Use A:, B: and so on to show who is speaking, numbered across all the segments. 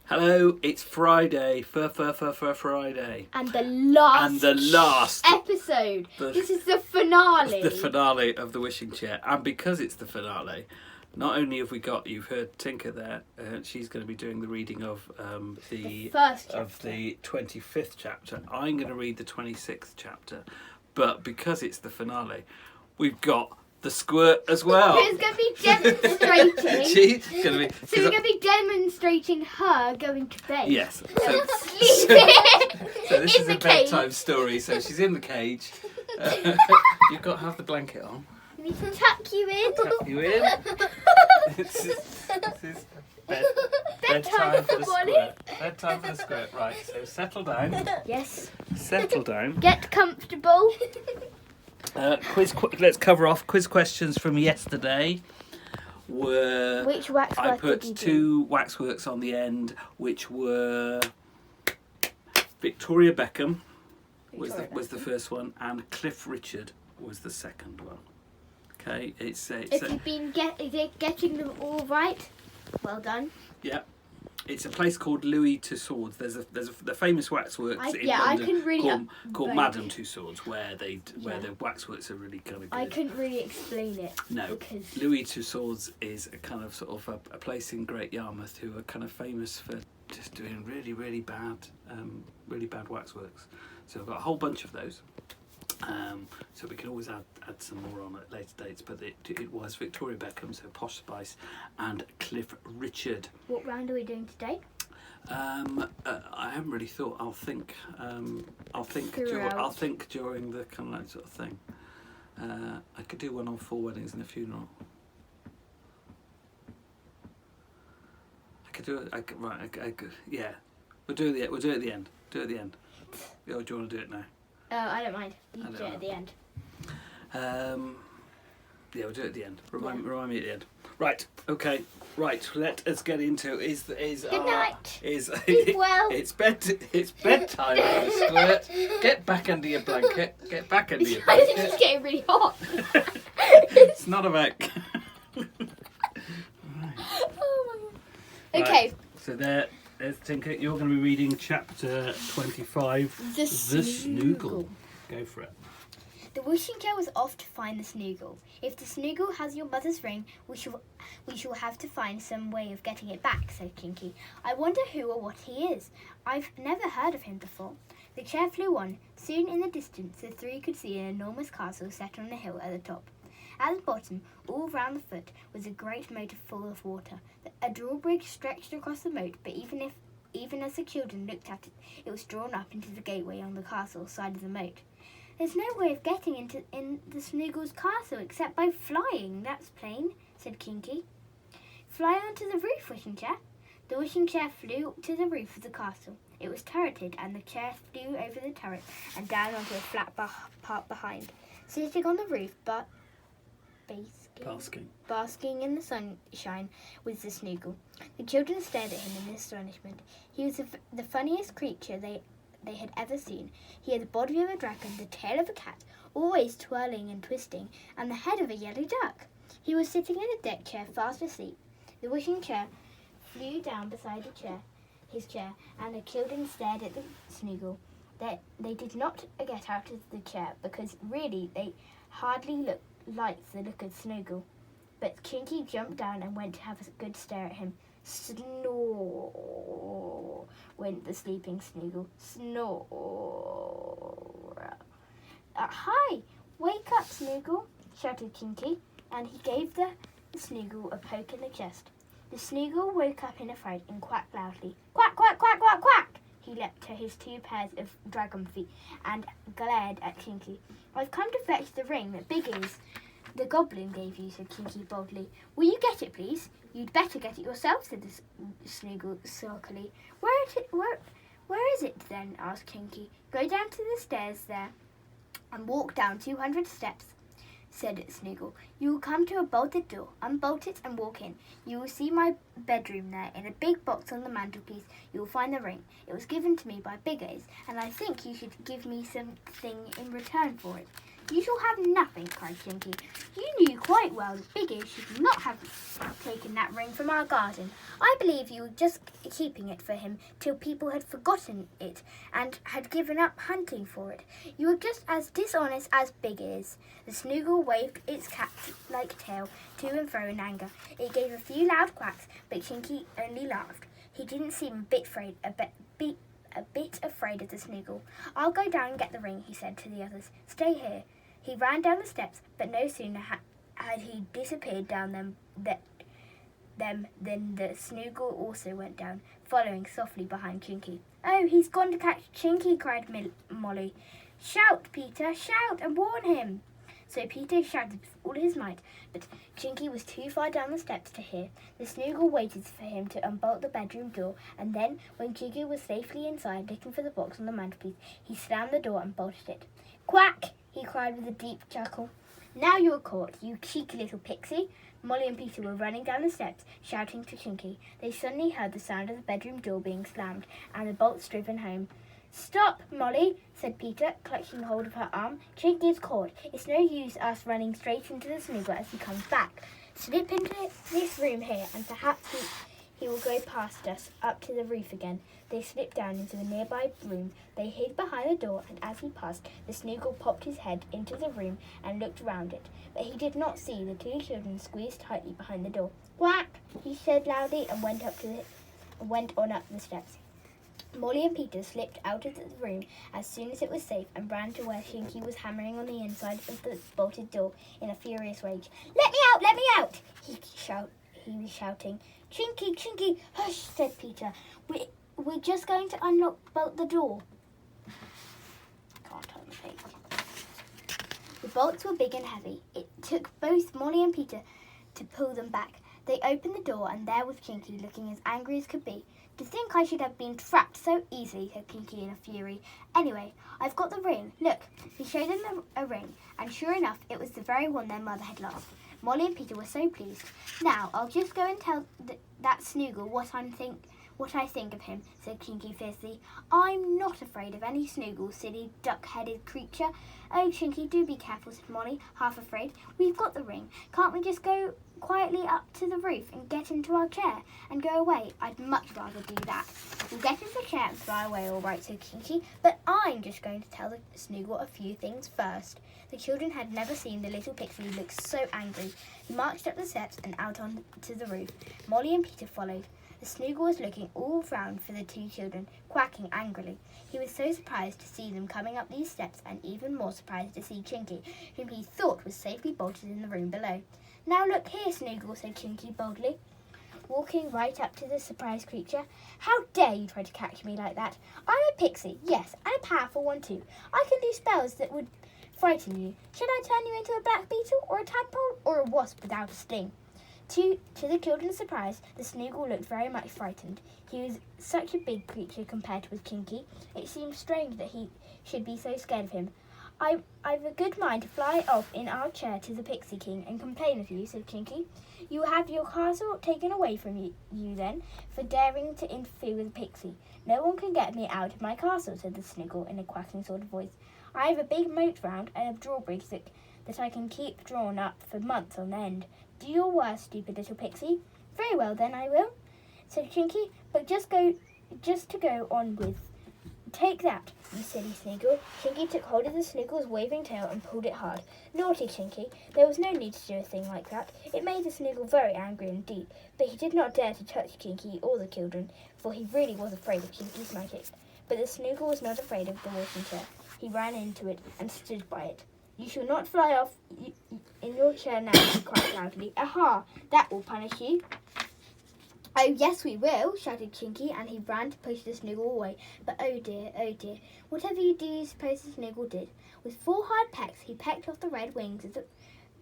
A: Hello, it's Friday. Friday.
B: And the last
A: episode.
B: This is the finale.
A: The finale of The Wishing Chair. And because it's the finale, not only have you've heard Tinker there, she's going to be doing the reading of the
B: first chapter.
A: Of the 25th chapter. I'm going to read the 26th chapter. But because it's the finale, we've got the squirt as well.
B: Who's going to be demonstrating?
A: She's going to be...
B: So we're going to be demonstrating her going to bed.
A: Yes.
B: Sleeping.
A: So this
B: In
A: is
B: the
A: a bedtime story. So she's in the cage. You've got to have the blanket on.
B: We need to tuck you in.
A: Tuck you in. This is bedtime for the squirt. Bedtime for the squirt. Right. So settle down.
B: Yes.
A: Settle down.
B: Get comfortable.
A: Let's cover off quiz questions from yesterday.
B: Which waxwork
A: I put
B: did you
A: two waxworks on the end, which were Victoria Beckham was the first one, and Cliff Richard was the second one. Okay,
B: If you've been getting them all right, well done.
A: Yeah. It's a place called Louis Tussauds. There's the famous waxworks in
B: I
A: London
B: couldn't really
A: called Madame Tussauds, where the waxworks are really kind of good.
B: I couldn't really explain it.
A: No,
B: because
A: Louis Tussauds is a kind of sort of a place in Great Yarmouth who are kind of famous for just doing really, really bad waxworks. So I've got a whole bunch of those. So we can always add some more on at later dates, but it was Victoria Beckham, so Posh Spice, and Cliff Richard.
B: What round are we doing today?
A: I haven't really thought. I'll think during the kind of that sort of thing. I could do one on 4 weddings and a funeral. I could do it. Yeah. We'll do it at the end. Do it at the end. Or do you want to do it now?
B: I don't mind. You can do it at the end.
A: Yeah, we'll do it at the end. Remind me at the end. Right. Okay. Right. Let us get into
B: Good night.
A: Sleep
B: well.
A: It's bedtime. Squirt. Get back under your blanket. Get back under your
B: I think
A: blanket.
B: it's getting really hot.
A: It's not about.
B: Oh my god. Okay.
A: Right. So there's Tinker. You're going to be reading chapter 25.
B: The
A: Snoogle. Go for it.
B: The Wishing Chair was off to find the Snoogle. If the Snoogle has your mother's ring, we shall have to find some way of getting it back, said Kinky. I wonder who or what he is. I've never heard of him before. The chair flew on. Soon in the distance, the three could see an enormous castle set on a hill at the top. At the bottom, all round the foot, was a great moat full of water. A drawbridge stretched across the moat, but even as the children looked at it, it was drawn up into the gateway on the castle side of the moat. There's no way of getting in the Snoogle's castle except by flying, that's plain, said Kinky. Fly onto the roof, Wishing Chair. The Wishing Chair flew to the roof of the castle. It was turreted, and the chair flew over the turret and down onto a flat part behind. Sitting on the roof, basking in the sunshine, was the Snoogle. The children stared at him in astonishment. He was the funniest creature they had ever seen. He had the body of a dragon, the tail of a cat, always twirling and twisting, and the head of a yellow duck. He was sitting in a deck chair, fast asleep. The Wishing Chair flew down beside his chair, and the children stared at the Snoogle. They did not get out of the chair, because really they hardly liked the look of Snoogle. But Kinky jumped down and went to have a good stare at him. Snore, went the sleeping Snoogle. Snore. Hi, wake up, Snoogle, shouted Kinky, and he gave the Snoogle a poke in the chest. The Snoogle woke up in a fright and quacked loudly. Quack, quack, quack, quack, quack! He leapt to his 2 pairs of dragon feet and glared at Kinky. I've come to fetch the ring that Biggies, the goblin, gave you, said Kinky boldly. Will you get it, please? You'd better get it yourself, said the Snoogle sulkily. Where is it, then? Asked Kinky. Go down to the stairs there and walk down 200 steps, said Snoogle. You will come to a bolted door. Unbolt it and walk in. You will see my bedroom there. In a big box on the mantelpiece, you will find the ring. It was given to me by Biggies, and I think you should give me something in return for it. You shall have nothing, cried Chinky. You knew quite well that Big Ears should not have taken that ring from our garden. I believe you were just keeping it for him till people had forgotten it and had given up hunting for it. You were just as dishonest as Big Ears. The Snoogle waved its cat-like tail to and fro in anger. It gave a few loud quacks, but Chinky only laughed. He didn't seem a bit afraid of the Snoogle. I'll go down and get the ring, he said to the others. Stay here. He ran down the steps, but no sooner had he disappeared down them than the Snoogle also went down, following softly behind Chinky. Oh, he's gone to catch Chinky, cried Molly. Shout, Peter, shout and warn him. So Peter shouted with all his might, but Chinky was too far down the steps to hear. The Snoogle waited for him to unbolt the bedroom door, and then, when Chinky was safely inside looking for the box on the mantelpiece, he slammed the door and bolted it. Quack! He cried with a deep chuckle. Now you're caught, you cheeky little pixie. Molly and Peter were running down the steps, shouting to Chinky. They suddenly heard the sound of the bedroom door being slammed, and the bolts driven home. Stop, Molly, said Peter, clutching hold of her arm. Chinky is caught. It's no use us running straight into the Snoogle as he comes back. Slip into this room here, and perhaps he will go past us up to the roof again. They slipped down into a nearby room. They hid behind the door, and as he passed, the Snoogle popped his head into the room and looked round it. But he did not see the two children squeezed tightly behind the door. Quack! He said loudly and went on up the steps. Molly and Peter slipped out of the room as soon as it was safe and ran to where Chinky was hammering on the inside of the bolted door in a furious rage. Let me out! Let me out! He was shouting. Chinky, Chinky, hush, said Peter. We're just going to bolt the door. Can't turn the page. The bolts were big and heavy. It took both Molly and Peter to pull them back. They opened the door, and there was Chinky, looking as angry as could be. To think I should have been trapped so easily, said Chinky in a fury. Anyway, I've got the ring. Look. He showed them a ring, and sure enough, it was the very one their mother had lost. Molly and Peter were so pleased. Now, I'll just go and tell that Snoogle what I think of him, said Chinky fiercely. I'm not afraid of any Snoogle, silly duck-headed creature. Oh, Chinky, do be careful, said Molly, half afraid. We've got the ring. Can't we just go quietly up to the roof and get into our chair and go away? I'd much rather do that. We'll get into the chair and fly away, all right, said Chinky, but I'm just going to tell the Snoogle a few things first. The children had never seen the little pixie look so angry. He marched up the steps and out onto the roof. Molly and Peter followed. The Snoogle was looking all round for the two children, quacking angrily. He was so surprised to see them coming up these steps, and even more surprised to see Chinky, whom he thought was safely bolted in the room below. Now look here, Snoogle, said Chinky boldly, walking right up to the surprised creature. How dare you try to catch me like that? I'm a pixie, yes, and a powerful one too. I can do spells that would frighten you. Should I turn you into a black beetle, or a tadpole, or a wasp without a sting? To the children's surprise, the Snoogle looked very much frightened. He was such a big creature compared with Chinky. It seemed strange that he should be so scared of him. I've a good mind to fly off in our chair to the Pixie King and complain of you, said Chinky. You will have your castle taken away from you then, for daring to interfere with a pixie. No one can get me out of my castle, said the Snoogle in a quacking sort of voice. I have a big moat round and a drawbridge that I can keep drawn up for months on end. Do your worst, stupid little pixie. Very well, then I will, said Chinky, but just to go on with. Take that, you silly Snoogle. Chinky took hold of the Snoogle's waving tail and pulled it hard. Naughty Chinky. There was no need to do a thing like that. It made the Snoogle very angry indeed, but he did not dare to touch Chinky or the children, for he really was afraid of Chinky's magic. But the Snoogle was not afraid of the washing chair. He ran into it and stood by it. You shall not fly off in your chair now, he cried loudly. Aha! That will punish you. Oh, yes, we will, shouted Chinky, and he ran to push the Snoogle away. But oh dear, whatever you do, you suppose the Snoogle did. With 4 hard pecks, he pecked off the red wings of the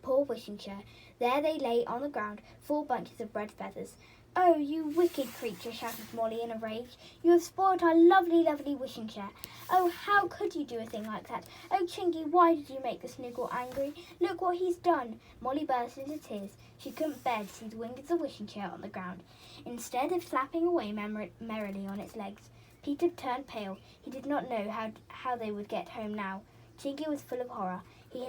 B: poor wishing chair. There they lay on the ground, 4 bunches of red feathers. Oh, you wicked creature, shouted Molly in a rage. You have spoiled our lovely, lovely wishing chair. Oh, how could you do a thing like that? Oh, Chinky, why did you make the Snoogle angry? Look what he's done. Molly burst into tears. She couldn't bear to see the wings of the wishing chair on the ground. Instead of flapping away merrily on its legs, Peter turned pale. He did not know how they would get home now. Chinky was full of horror. He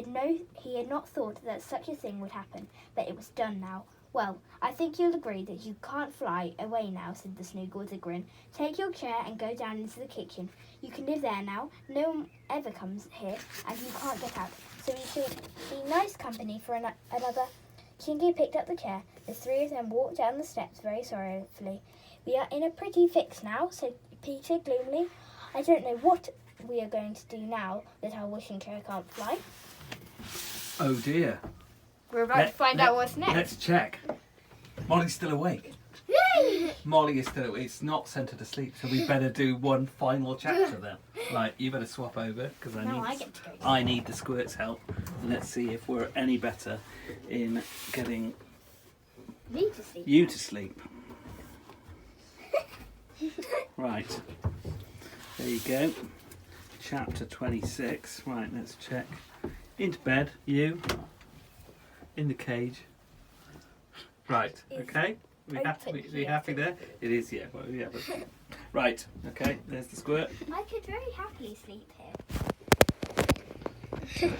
B: had not thought that such a thing would happen, but it was done now. Well, I think you'll agree that you can't fly away now, said the Snoogle with a grin. Take your chair and go down into the kitchen. You can live there now. No one ever comes here, and you can't get out. So you should be nice company for another. Chinky picked up the chair. The three of them walked down the steps very sorrowfully. We are in a pretty fix now, said Peter gloomily. I don't know what we are going to do now that our wishing chair can't fly.
A: Oh dear.
B: We're about to find out what's next.
A: Let's check. Molly's still awake.
B: Yay!
A: Molly is still awake. It's not sent her to sleep, so we better do one final chapter then. Right, you better swap over because I need the squirt's help. Let's see if we're any better in getting you to sleep. Right, there you go. Chapter 26. Right, let's check. Into bed, you. In the cage. Right, okay. We happy there? It is, yeah. Well, yeah. But, right, okay. There's the squirt.
B: I could very happily sleep here.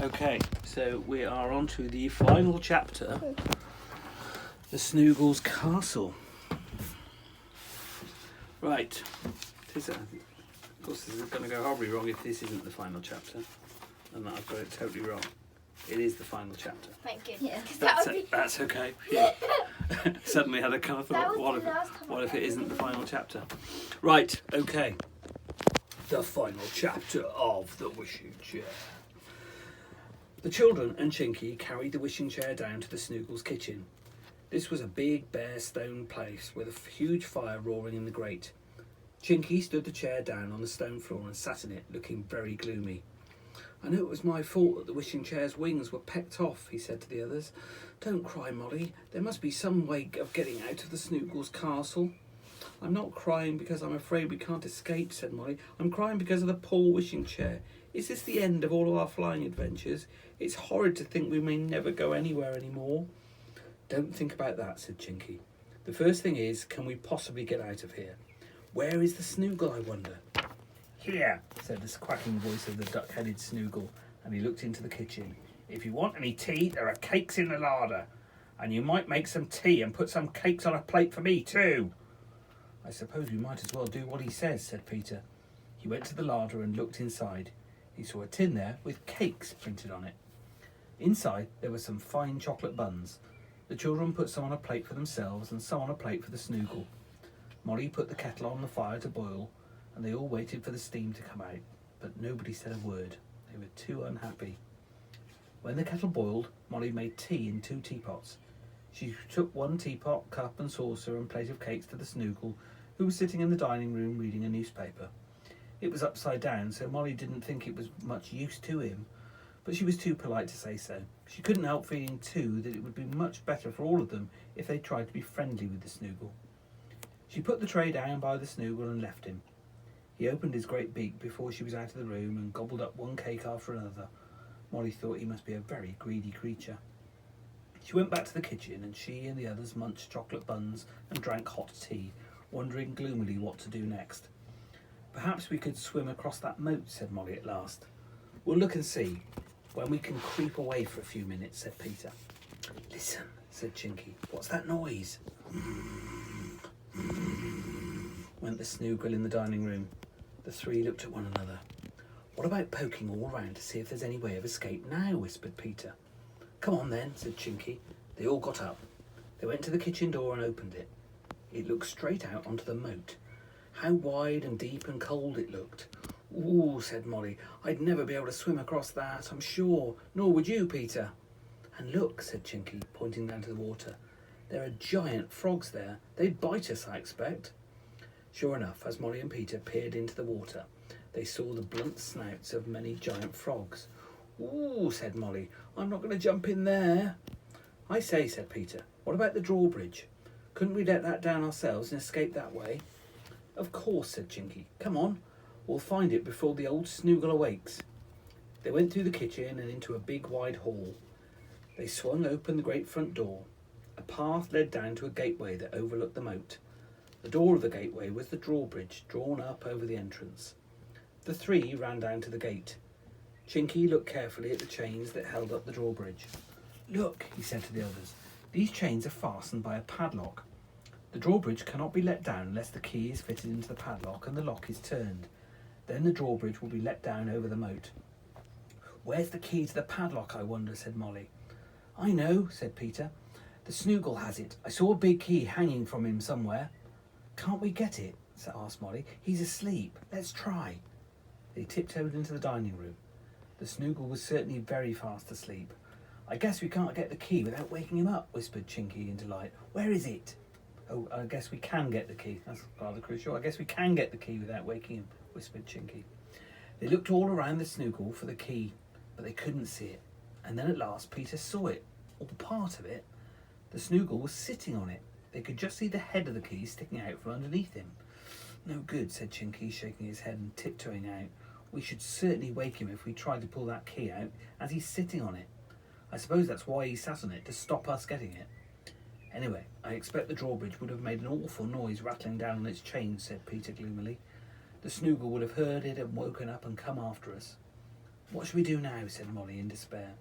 A: Okay, so we are on to the final chapter, the Snoogle's Castle. Right. Of course, this is going to go horribly wrong if this isn't the final chapter, and that I've got it totally wrong. It is the final chapter.
B: Thank goodness.
A: That's okay. Yeah. Suddenly had a kind of thought, what if it
B: ever.
A: isn't the final chapter? Right, okay. The final chapter of The Wishing Chair. The children and Chinky carried the wishing chair down to the Snoogle's kitchen. This was a big, bare stone place with a huge fire roaring in the grate. Chinky stood the chair down on the stone floor and sat in it, looking very gloomy. I know it was my fault that the wishing chair's wings were pecked off, he said to the others. Don't cry, Molly. There must be some way of getting out of the Snoogle's castle. I'm not crying because I'm afraid we can't escape, said Molly. I'm crying because of the poor wishing chair. Is this the end of all of our flying adventures? It's horrid to think we may never go anywhere anymore. Don't think about that, said Chinky. The first thing is, can we possibly get out of here? Where is the Snoogle, I wonder? Here, said the quacking voice of the duck-headed Snoogle, and he looked into the kitchen. If you want any tea, there are cakes in the larder. And you might make some tea and put some cakes on a plate for me too. I suppose we might as well do what he says, said Peter. He went to the larder and looked inside. He saw a tin there with cakes printed on it. Inside there were some fine chocolate buns. The children put some on a plate for themselves and some on a plate for the Snoogle. Molly put the kettle on the fire to boil, and they all waited for the steam to come out, but nobody said a word. They were too unhappy. When the kettle boiled, Molly made tea in 2 teapots. She took 1 teapot, cup and saucer and plate of cakes to the Snoogle, who was sitting in the dining room reading a newspaper. It was upside down, so Molly didn't think it was much use to him, but she was too polite to say so. She couldn't help feeling too that it would be much better for all of them if they tried to be friendly with the Snoogle. She put the tray down by the Snoogle and left him. He opened his great beak before she was out of the room and gobbled up 1 cake after another. Molly thought he must be a very greedy creature. She went back to the kitchen, and she and the others munched chocolate buns and drank hot tea, wondering gloomily what to do next. Perhaps we could swim across that moat, said Molly at last. We'll look and see. When we can creep away for a few minutes, said Peter. Listen, said Chinky. What's that noise? Went the Snoogle in the dining room. The 3 looked at one another. What about poking all round to see if there's any way of escape now, whispered Peter. Come on then, said Chinky. They all got up. They went to the kitchen door and opened it. It looked straight out onto the moat. How wide and deep and cold it looked. Ooh, said Molly. I'd never be able to swim across that, I'm sure. Nor would you, Peter. And look, said Chinky, pointing down to the water. There are giant frogs there. They'd bite us, I expect. Sure enough, as Molly and Peter peered into the water, they saw the blunt snouts of many giant frogs. Ooh, said Molly. I'm not going to jump in there. I say, said Peter, what about the drawbridge? Couldn't we let that down ourselves and escape that way? Of course, said Chinky. Come on. We'll find it before the old Snoogle awakes. They went through the kitchen and into a big wide hall. They swung open the great front door. A path led down to a gateway that overlooked the moat. The door of the gateway was the drawbridge drawn up over the entrance. The 3 ran down to the gate. Chinky looked carefully at the chains that held up the drawbridge. "Look," he said to the others, "these chains are fastened by a padlock. The drawbridge cannot be let down unless the key is fitted into the padlock and the lock is turned. Then the drawbridge will be let down over the moat." "Where's the key to the padlock, I wonder?" said Molly. "I know," said Peter. "The Snoogle has it. I saw a big key hanging from him somewhere." "Can't we get it?" asked Molly. "He's asleep. Let's try." They tiptoed into the dining room. The Snoogle was certainly very fast asleep. "I guess we can't get the key without waking him up," whispered Chinky in delight. "Where is it?" "Oh, I guess we can get the key. That's rather crucial. I guess we can get the key without waking him," whispered Chinky. They looked all around the Snoogle for the key, but they couldn't see it. And then at last Peter saw it, or part of it. The Snoogle was sitting on it. They could just see the head of the key sticking out from underneath him. "No good," said Chinky, shaking his head and tiptoeing out. "We should certainly wake him if we tried to pull that key out, as he's sitting on it. I suppose that's why he sat on it, to stop us getting it." "Anyway, I expect the drawbridge would have made an awful noise rattling down on its chains," said Peter gloomily. "The Snoogle would have heard it and woken up and come after us." "What shall we do now?" said Molly in despair.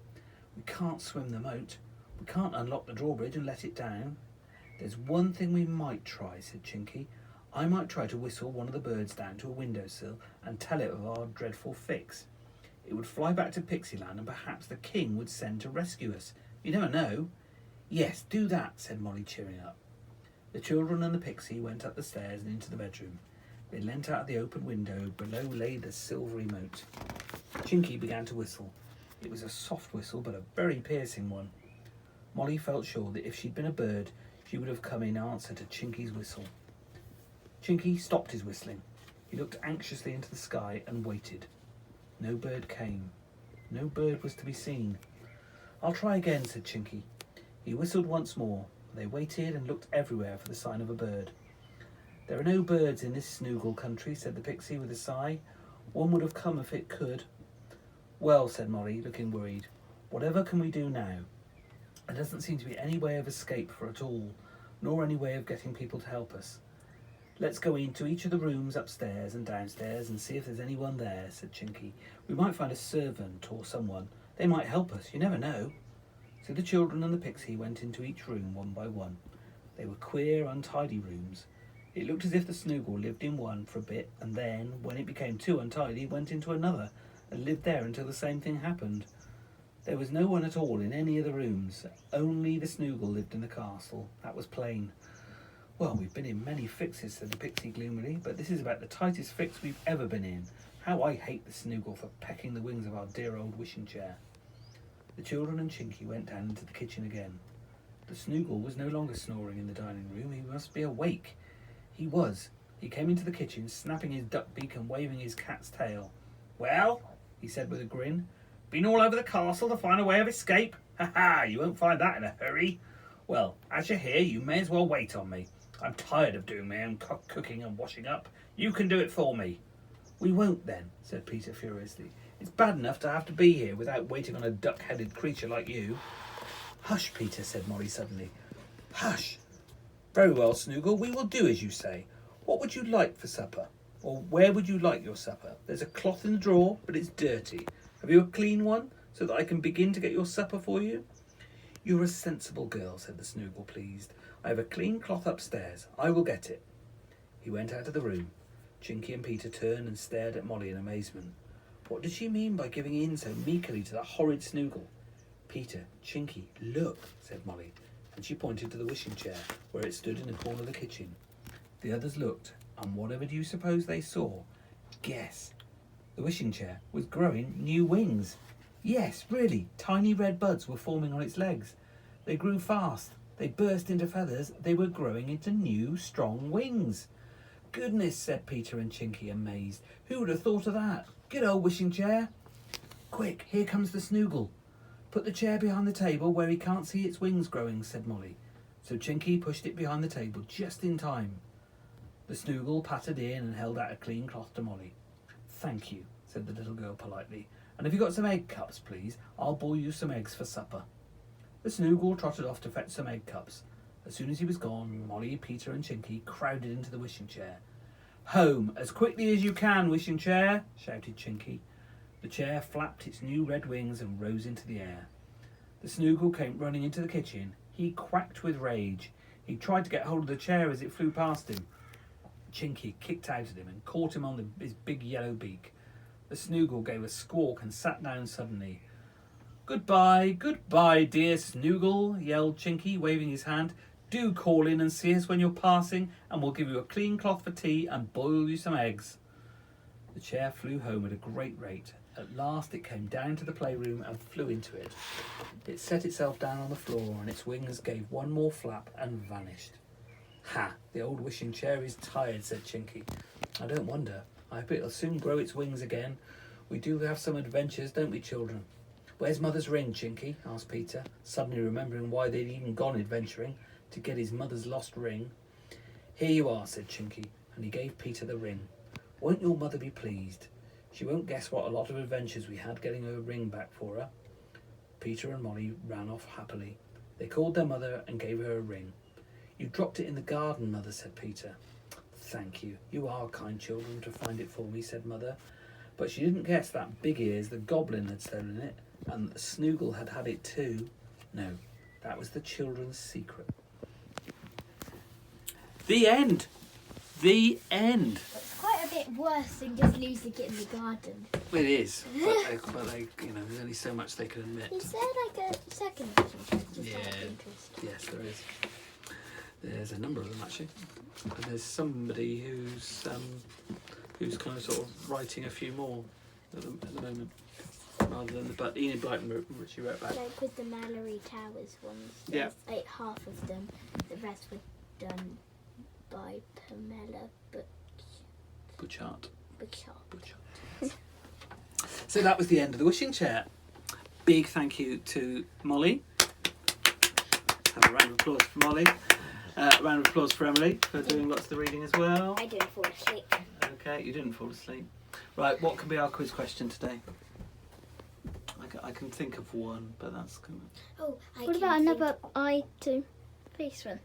A: "We can't swim the moat. We can't unlock the drawbridge and let it down." "There's one thing we might try," said Chinky. "I might try to whistle one of the birds down to a windowsill and tell it of our dreadful fix. It would fly back to Pixieland and perhaps the king would send to rescue us. You never know." "Yes, do that," said Molly, cheering up. The children and the pixie went up the stairs and into the bedroom. They leant out of the open window. Below lay the silvery moat. Chinky began to whistle. It was a soft whistle, but a very piercing one. Molly felt sure that if she'd been a bird, she would have come in answer to Chinky's whistle. Chinky stopped his whistling. He looked anxiously into the sky and waited. No bird came. No bird was to be seen. "I'll try again," said Chinky. He whistled once more. They waited and looked everywhere for the sign of a bird. "There are no birds in this Snoogle country," said the pixie with a sigh. "One would have come if it could." "Well," said Molly, looking worried, "whatever can we do now? There doesn't seem to be any way of escape for it all, nor any way of getting people to help us." "Let's go into each of the rooms upstairs and downstairs and see if there's anyone there," said Chinky. "We might find a servant or someone. They might help us, you never know." So the children and the pixie went into each room one by one. They were queer, untidy rooms. It looked as if the Snoogle lived in one for a bit, and then, when it became too untidy, went into another, and lived there until the same thing happened. There was no one at all in any of the rooms. Only the Snoogle lived in the castle. That was plain. "Well, we've been in many fixes," said the pixie gloomily, "but this is about the tightest fix we've ever been in. How I hate the Snoogle for pecking the wings of our dear old wishing chair." The children and Chinky went down into the kitchen again. The Snoogle was no longer snoring in the dining room. He must be awake. He was. He came into the kitchen, snapping his duck beak and waving his cat's tail. "Well," he said with a grin, "been all over the castle to find a way of escape? Ha ha! You won't find that in a hurry. Well, as you're here, you may as well wait on me. I'm tired of doing my own cooking and washing up. You can do it for me." "We won't then," said Peter furiously. "It's bad enough to have to be here without waiting on a duck-headed creature like you." "Hush, Peter," said Molly suddenly. "Hush. Very well, Snoogle, we will do as you say. What would you like for supper? Or where would you like your supper? There's a cloth in the drawer, but it's dirty. Have you a clean one, so that I can begin to get your supper for you?" "You're a sensible girl," said the Snoogle, pleased. "I have a clean cloth upstairs. I will get it." He went out of the room. Chinky and Peter turned and stared at Molly in amazement. What did she mean by giving in so meekly to that horrid Snoogle? "Peter, Chinky, look," said Molly, and she pointed to the wishing chair, where it stood in the corner of the kitchen. The others looked, and whatever do you suppose they saw? Guess. The wishing chair was growing new wings. Yes, really, tiny red buds were forming on its legs. They grew fast. They burst into feathers. They were growing into new, strong wings. "Goodness," said Peter and Chinky, amazed. "Who would have thought of that? Good old wishing chair." "Quick, here comes the Snoogle. Put the chair behind the table where he can't see its wings growing," said Molly. So Chinky pushed it behind the table just in time. The Snoogle pattered in and held out a clean cloth to Molly. "Thank you," said the little girl politely. "And have you got some egg cups, please? I'll boil you some eggs for supper." The Snoogle trotted off to fetch some egg cups. As soon as he was gone, Molly, Peter and Chinky crowded into the wishing chair. "Home, as quickly as you can, wishing chair," shouted Chinky. The chair flapped its new red wings and rose into the air. The Snoogle came running into the kitchen. He quacked with rage. He tried to get hold of the chair as it flew past him. Chinky kicked out at him and caught him on his big yellow beak. The Snoogle gave a squawk and sat down suddenly. Goodbye, goodbye, dear Snoogle, yelled Chinky, waving his hand. Do call in and see us when you're passing, and we'll give you a clean cloth for tea and boil you some eggs. The chair flew home at a great rate. At last it came down to the playroom and flew into it. It set itself down on the floor, and its wings gave one more flap and vanished. Ha! The old wishing chair is tired, said Chinky. I don't wonder. I hope it'll soon grow its wings again. We do have some adventures, don't we, children? Where's Mother's ring, Chinky? Asked Peter, suddenly remembering why they'd even gone adventuring, to get his mother's lost ring. Here you are, said Chinky, and he gave Peter the ring. Won't your mother be pleased? She won't guess what a lot of adventures we had getting her ring back for her. Peter and Molly ran off happily. They called their mother and gave her a ring. You dropped it in the garden, Mother, said Peter. Thank you. You are kind children to find it for me, said Mother. But she didn't guess that Big Ears, the goblin, had stolen it, and that Snoogle had had it too. No, that was the children's secret. The end. The end.
B: It's quite a bit worse than just losing it in the garden.
A: It is, but they, you know, there's only so much they can admit.
B: Is there like a second version? Just out of interest.
A: Yes, there is. There's a number of them actually. And there's somebody who's kind of sort of writing a few more at the moment, rather than but Enid Blyton, which she wrote back.
B: Like with the Mallory Towers ones.
A: Yeah.
B: Like half of them. The rest were done by Pamela
A: Butchart.
B: Butchart.
A: So that was the end of the wishing chair. Big thank you to Molly. Have a round of applause for Molly. Round of applause for Emily for doing lots of the reading as well.
B: I didn't fall asleep.
A: Okay, you didn't fall asleep. Right, what can be our quiz question today? I can think of one, but that's kind of...
B: What about another I2 policeman?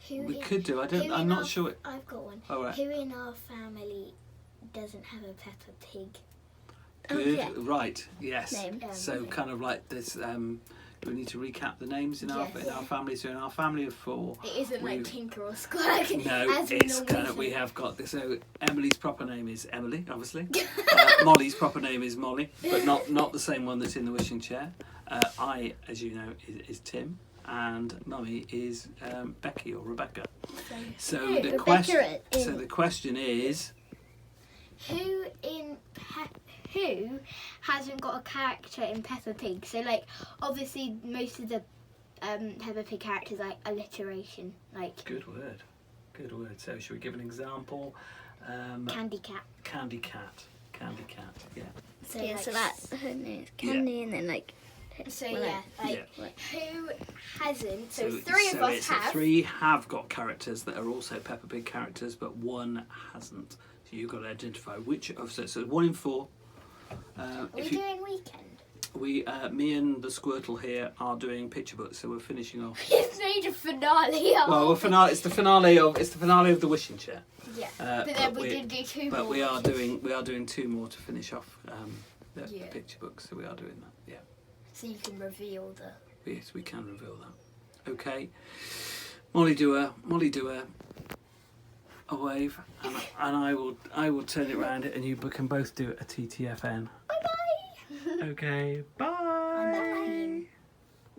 A: We could do. I'm not sure.
B: I've got one.
A: All right.
B: Who in our family doesn't have a Peppa Pig?
A: Good.
B: yeah.
A: Right. Yes.
B: Name.
A: So kind of like this. Do we need to recap the names in our family? So in our family of four.
B: It isn't like Tinker or Squirk.
A: No,
B: as
A: it's kind of, we have got this. So Emily's proper name is Emily, obviously. Molly's proper name is Molly, but not the same one that's in the wishing chair. I, as you know, is Tim, and Mummy is Becky or Rebecca. So the question is,
B: who hasn't got a character in Peppa Pig? So like obviously most of the Peppa Pig characters like alliteration, like
A: good word. So should we give an example?
B: Candy Cat.
A: Candy Cat, yeah.
B: So
C: Yeah,
B: like,
C: so that's her name is Candy, and then like.
B: So
C: well,
B: who hasn't? So
A: So
B: three of us have.
A: Three have got characters that are also Peppa Pig characters, but one hasn't. So you've got to identify which of. So 1 in 4.
B: Are we doing weekend?
A: Me and the Squirtle here are doing picture books, so we're finishing off.
B: It's made a finale.
A: Well, it's the finale of the wishing chair.
B: Yeah,
A: but
B: then we did do 2 more.
A: But we are doing 2 more to finish off the
B: Yeah.
A: picture books, so we are doing that. Yeah.
B: So you can reveal the.
A: Yes, we can reveal that. Okay. Molly do a wave, and I will turn it round, and you can both do a TTFN.
B: Bye bye.
A: Okay. Bye.
B: I'm that queen.